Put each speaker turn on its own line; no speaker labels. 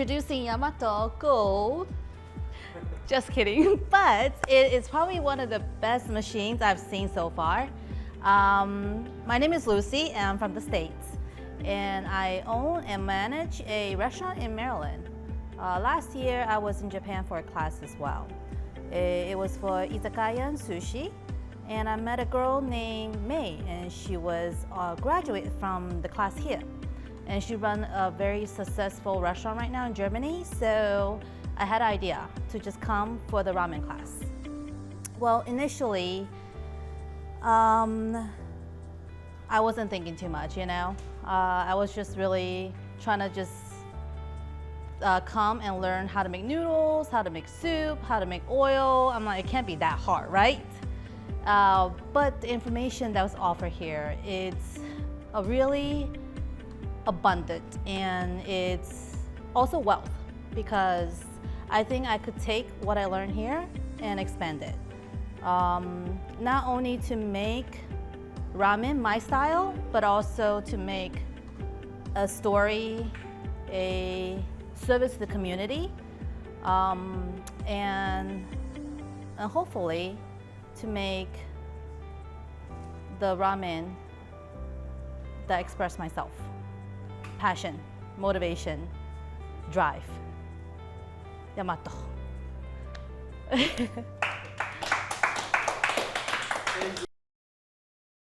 introducing Yamato Go. Just kidding, but it is probably one of the best machines I've seen so far. My name is Lucy and I'm from the States. And I own and manage a restaurant in Maryland. Last year I was in Japan for a class as well. It was for izakaya and sushi. And I met a girl named May, and she was a graduate from the class here. And she runs a very successful restaurant right now in Germany, so I had an idea to just come for the ramen class. Well, initially, I wasn't thinking too much, you know? I was just really trying to just come and learn how to make noodles, how to make soup, how to make oil. I'm like, it can't be that hard, right? But the information that was offered here, it's a really abundant, and it's also wealth, because I think I could take what I learned here and expand it. Not only to make ramen my style, but also to make a story, a service to the community, and hopefully to make the ramen that express myself. Passion, motivation, drive. Yamato.